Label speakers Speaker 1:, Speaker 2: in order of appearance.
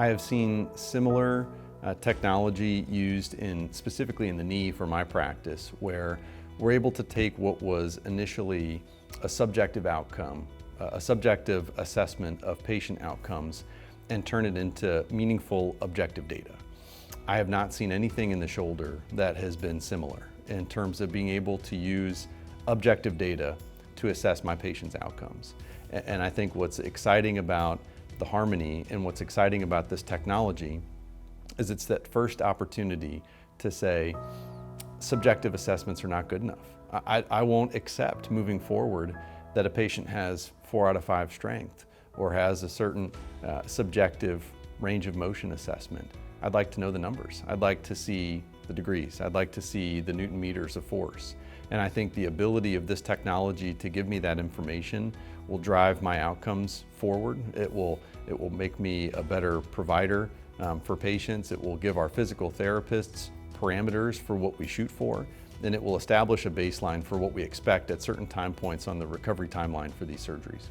Speaker 1: I have seen similar technology used specifically in the knee for my practice, where we're able to take what was initially a subjective outcome, a subjective assessment of patient outcomes, and turn it into meaningful objective data. I have not seen anything in the shoulder that has been similar in terms of being able to use objective data to assess my patient's outcomes. And I think what's exciting about the Harmony and what's exciting about this technology is it's that first opportunity to say subjective assessments are not good enough. I won't accept moving forward that a patient has 4 out of 5 strength or has a certain subjective range of motion assessment. I'd like to know the numbers. I'd like to see the degrees. I'd like to see the Newton meters of force. And I think the ability of this technology to give me that information will drive my outcomes forward. It will make me a better provider for patients. It will give our physical therapists parameters for what we shoot for, and it will establish a baseline for what we expect at certain time points on the recovery timeline for these surgeries.